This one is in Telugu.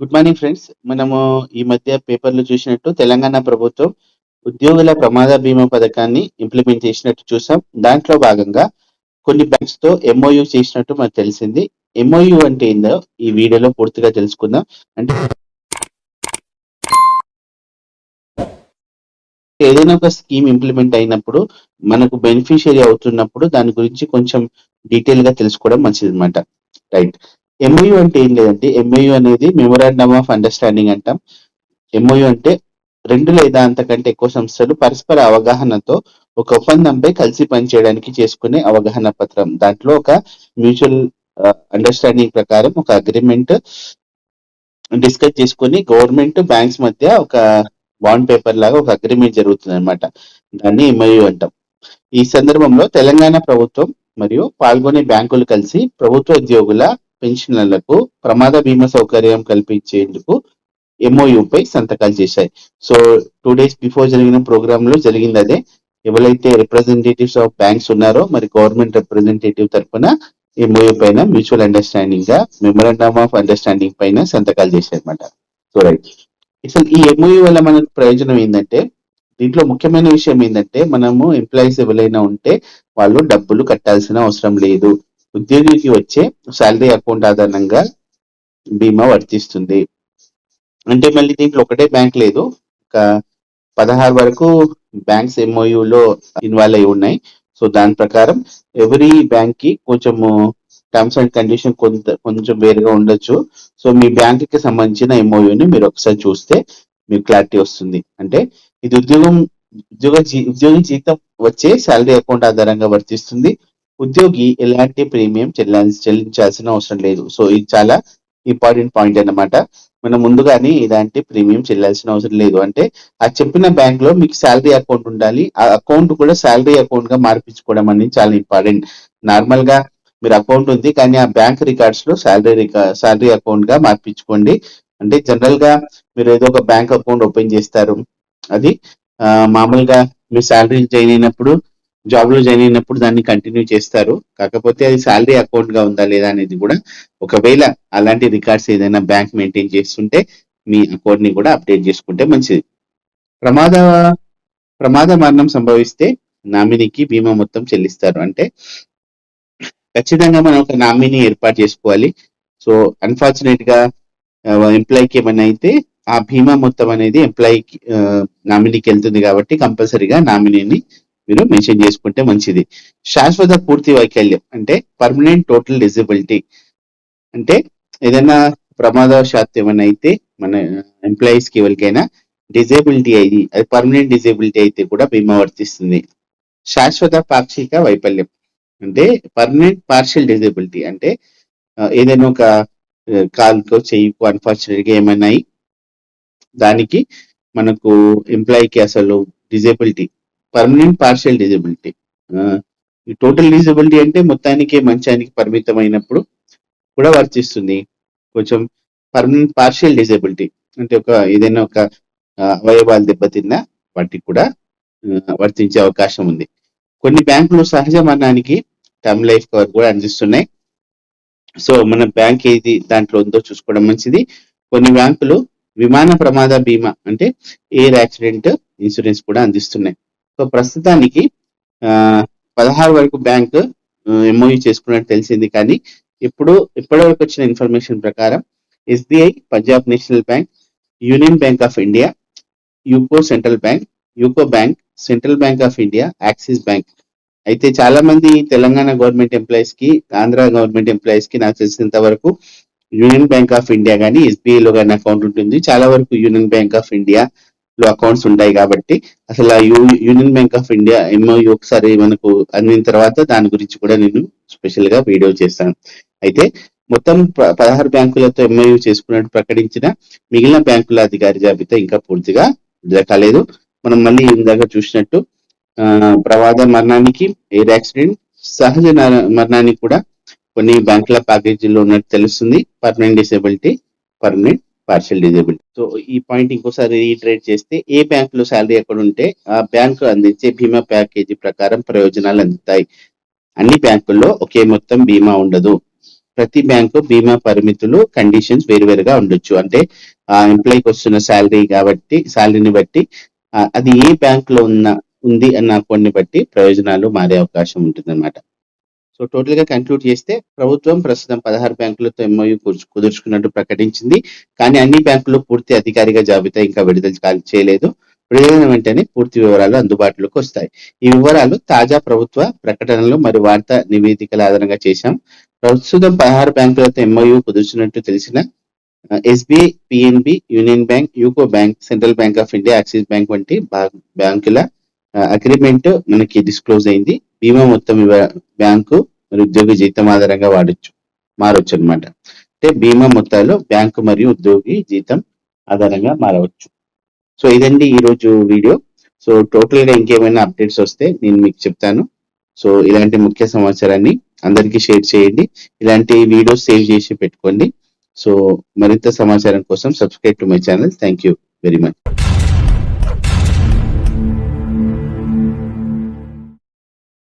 Good morning friends. మనము ఈ మధ్య పేపర్‌లో చూసినట్టు తెలంగాణ ప్రభుత్వం ఉద్యోగుల ప్రమాద బీమా పథకాన్ని ఇంప్లిమెంట్ చేసినట్టు చూసాం. దాంట్లో భాగంగా కొన్ని బ్యాంక్స్‌తో ఎంఓయూ చేసినట్టు మనకు తెలిసింది. ఎంఓయూ అంటే ఏందో ఈ వీడియోలో పూర్తిగా తెలుసుకుందాం. అంటే ఏదైనా ఒక స్కీమ్ ఇంప్లిమెంట్ అయినప్పుడు మనకు బెనిఫిషియరీ అవుతున్నప్పుడు దాని గురించి కొంచెం డీటెయిల్‌గా తెలుసుకోవడం మంచిదన్నమాట. రైట్. ఎంఓయూ అంటే ఏం లేదండి. ఎంఓయూ అనేది మెమోరాండమ్ ఆఫ్ అండర్‌స్టాండింగ్ అంటాం. ఎంఓయూ అంటే 2 లేదా అంతకంటే ఎక్కువ సంస్థలు పరస్పర అవగాహనతో ఒక ఒప్పందంపై కలిసి పనిచేయడానికి చేసుకునే అవగాహన పత్రం. దాంట్లో ఒక మ్యూచువల్ అండర్‌స్టాండింగ్ ప్రకారం ఒక అగ్రీమెంట్ డిస్కస్ చేసుకొని గవర్నమెంట్, బ్యాంక్స్ మధ్య ఒక బాండ్ పేపర్ లాగా ఒక అగ్రీమెంట్ జరుగుతుందన్నమాట. దాన్ని ఎంఓయూ అంటాం. ఈ సందర్భంలో తెలంగాణ ప్రభుత్వం మరియు పాల్గొనే బ్యాంకులు కలిసి ప్రభుత్వ ఉద్యోగుల పెన్షనర్లకు ప్రమాద బీమా సౌకర్యం కల్పించేందుకు ఎంఓయూపై సంతకాలు చేశాయి. సో 2 డేస్ బిఫోర్ జరిగిన ప్రోగ్రామ్ లో జరిగింది అదే. ఎవరైతే రిప్రజెంటేటివ్స్ ఆఫ్ బ్యాంక్స్ ఉన్నారో మరి గవర్నమెంట్ రిప్రజెంటేటివ్ తరఫున ఎంఓయూ పైన మ్యూచువల్ అండర్స్టాండింగ్ గా మెమోరాండమ్ ఆఫ్ అండర్స్టాండింగ్ పైన సంతకాలు చేశారన్నమాట. So right. అసలు ఈ ఎంఓయూ వల్ల మనకు ప్రయోజనం ఏంటంటే దీంట్లో ముఖ్యమైన విషయం ఏంటంటే మనము ఎంప్లాయీస్ ఎవరైనా ఉంటే వాళ్ళు డబ్బులు కట్టాల్సిన అవసరం లేదు. ఉద్యోగికి వచ్చే శాలరీ అకౌంట్ ఆధారంగా బీమా వర్తిస్తుంది. అంటే మళ్ళీ దీంట్లో ఒకటే బ్యాంక్ లేదు. ఒక 16 వరకు బ్యాంక్స్ ఎంఓయూలో ఇన్వాల్వ్ అయి ఉన్నాయి. సో దాని ప్రకారం ఎవరీ బ్యాంక్ కి కొంచెము టర్మ్స్ అండ్ కండిషన్ కొంచెం వేరుగా ఉండొచ్చు. సో మీ బ్యాంక్ కి సంబంధించిన ఎంఓయూని మీరు ఒకసారి చూస్తే మీకు క్లారిటీ వస్తుంది. అంటే ఇది ఉద్యోగి జీతం వచ్చే శాలరీ అకౌంట్ ఆధారంగా వర్తిస్తుంది. ఉద్యోగి ఎలాంటి ప్రీమియం చెల్లించాల్సిన అవసరం లేదు. సో ఇది చాలా ఇంపార్టెంట్ పాయింట్ అన్నమాట. మనం ముందుగానే ఇలాంటి ప్రీమియం చెల్లాల్సిన అవసరం లేదు. అంటే ఆ చెప్పిన బ్యాంక్ లో మీకు శాలరీ అకౌంట్ ఉండాలి. ఆ అకౌంట్ కూడా శాలరీ అకౌంట్ గా మార్పించుకోవడం అనేది చాలా ఇంపార్టెంట్. నార్మల్ గా మీరు అకౌంట్ ఉంది కానీ ఆ బ్యాంక్ రికార్డ్స్ లో శాలరీ అకౌంట్ గా మార్పించుకోండి. అంటే జనరల్ గా మీరు ఏదో ఒక బ్యాంక్ అకౌంట్ ఓపెన్ చేస్తారు. అది మామూలుగా మీరు శాలరీ జాబ్ లో జాయిన్ అయినప్పుడు దాన్ని కంటిన్యూ చేస్తారు. కాకపోతే అది శాలరీ అకౌంట్ గా ఉందా లేదా అనేది కూడా ఒకవేళ అలాంటి రికార్డ్స్ ఏదైనా బ్యాంక్ మెయింటైన్ చేస్తుంటే మీ అకౌంట్ ని కూడా అప్డేట్ చేసుకుంటే మంచిది. ప్రమాద ప్రమాద మరణం సంభవిస్తే నామినీకి బీమా మొత్తం చెల్లిస్తారు. అంటే ఖచ్చితంగా మనం ఒక నామినీ ఏర్పాటు చేసుకోవాలి. సో అన్ఫార్చునేట్ గా ఎంప్లాయీకి ఏమైనా అయితే ఆ బీమా మొత్తం అనేది ఎంప్లాయీకి నామినీకి వెళ్తుంది కాబట్టి కంపల్సరీగా నామినీని మీరు మెన్షన్ చేసుకుంటే మంచిది. శాశ్వత పూర్తి వైకల్యం అంటే పర్మనెంట్ టోటల్ డిజబిలిటీ. అంటే ఏదైనా ప్రమాదవశాత్తు ఏమైనా అయితే మన ఎంప్లాయీస్ కి ఎవరికైనా డిజేబిలిటీ అయ్యి అది పర్మనెంట్ డిజేబిలిటీ అయితే కూడా బీమా వర్తిస్తుంది. శాశ్వత పాక్షిక వైఫల్యం అంటే పర్మనెంట్ పార్షియల్ డిజేబిలిటీ. అంటే ఏదైనా ఒక కాలుకో చెయ్యికో అన్ఫార్చునేట్ గా ఏమైనా దానికి మనకు ఎంప్లాయీకి అసలు డిజేబిలిటీ పర్మనెంట్ పార్షియల్ డిజేబిలిటీ. ఈ టోటల్ డిజేబిలిటీ అంటే మొత్తానికి మంచానికి పరిమితమైనప్పుడు కూడా వర్తిస్తుంది. కొంచెం పర్మనెంట్ పార్షియల్ డిజేబిలిటీ అంటే ఏదైనా ఒక అవయవాలు దెబ్బతిన్నా వాటికి కూడా వర్తించే అవకాశం ఉంది. కొన్ని బ్యాంకులు సహజ మరణానికి టర్మ్ లైఫ్ కవర్ కూడా అందిస్తున్నాయి. సో మన బ్యాంక్ ఏది దాంట్లో ఉందో చూసుకోవడం మంచిది. కొన్ని బ్యాంకులు విమాన ప్రమాద బీమా అంటే ఎయిర్ యాక్సిడెంట్ ఇన్సూరెన్స్ కూడా అందిస్తున్నాయి. సో ప్రస్తుతానికి 16 వరకు బ్యాంక్ ఎంఓయూ చేసుకున్నట్టు తెలిసింది. కానీ ఇప్పటివరకు వచ్చిన ఇన్ఫర్మేషన్ ప్రకారం SBI, Punjab national bank, union bank of India, UCO central bank, UCO bank, central bank of India, axis bank. అయితే చాలా మంది తెలంగాణ గవర్నమెంట్ ఎంప్లాయీస్ కి, ఆంధ్ర గవర్నమెంట్ ఎంప్లాయీస్ కి నాకు తెలిసినంత వరకు యూనియన్ బ్యాంక్ ఆఫ్ ఇండియా కానీ ఎస్బీఐ లో కానీ అకౌంట్ ఉంటుంది. చాలా వరకు యూనియన్ బ్యాంక్ ఆఫ్ ఇండియా లో అకౌంట్స్ ఉంటాయి కాబట్టి అసలు ఆ union bank of India MoU ఒకసారి మనకు అందిన తర్వాత దాని గురించి కూడా నేను స్పెషల్ గా వీడియో చేస్తాను. అయితే మొత్తం 16 బ్యాంకులతో ఎంఓయూ చేసుకున్నట్టు ప్రకటించిన మిగిలిన బ్యాంకుల అధికారి జాబితా ఇంకా పూర్తిగా కాలేదు. మనం మళ్ళీ ఇందాక చూసినట్టు ప్రమాద మరణానికి ఎయిర్ యాక్సిడెంట్, సహజ మరణానికి కూడా కొన్ని బ్యాంకుల ప్యాకేజీలో ఉన్నట్టు తెలుస్తుంది. Permanent disability, permanent partial disability. So ఈ పాయింట్ ఇంకోసారి రీట్రేట్ చేస్తే ఏ బ్యాంకులో శాలరీ ఎక్కడ ఉంటే ఆ బ్యాంకు అందించే బీమా ప్యాకేజీ ప్రకారం ప్రయోజనాలు అందుతాయి. అన్ని బ్యాంకుల్లో ఒకే మొత్తం బీమా ఉండదు. ప్రతి బ్యాంకు బీమా పరిమితులు కండిషన్స్ వేరువేరుగా ఉండొచ్చు. అంటే ఆ ఎంప్లాయీకి వస్తున్న శాలరీని బట్టి అది ఏ బ్యాంక్ లో ఉంది అన్న అకౌంట్ ని బట్టి ప్రయోజనాలు మారే అవకాశం ఉంటుందన్నమాట. సో టోటల్ గా కన్క్లూడ్ చేస్తే ప్రభుత్వం ప్రస్తుతం 16 బ్యాంకులతో ఎంఓయూ కుదుర్చుకున్నట్టు ప్రకటించింది. కానీ అన్ని బ్యాంకులు పూర్తి అధికారిక జాబితా ఇంకా విడుదల చేయలేదు. విడుదలైన వెంటనే పూర్తి వివరాలు అందుబాటులోకి వస్తాయి. ఈ వివరాలు తాజా ప్రభుత్వ ప్రకటనలు మరియు వార్తా నివేదికల ఆధారంగా చేశాం. ప్రస్తుతం 16 బ్యాంకులతో ఎంఓయూ కుదుర్చున్నట్టు తెలిసిన SBI, PNB, union bank, UCO bank, central bank of India, axis bank వంటి బ్యాంకుల అగ్రిమెంట్ మనకి డిస్క్లోజ్ అయింది. బీమా మొత్తం బ్యాంకు మరియు ఉద్యోగి జీతం ఆధారంగా మారవచ్చు అనమాట. అంటే బీమా మొత్తాలు బ్యాంకు మరియు ఉద్యోగి జీతం ఆధారంగా మారవచ్చు. సో ఇదండి ఈ రోజు వీడియో. సో టోటల్ గా ఇంకేమైనా అప్డేట్స్ వస్తే నేను మీకు చెప్తాను. సో ఇలాంటి ముఖ్య సమాచారాన్ని అందరికీ షేర్ చేయండి. ఇలాంటి వీడియోస్ సేవ్ చేసి పెట్టుకోండి. సో మరింత సమాచారం కోసం subscribe to my channel. Thank you very much.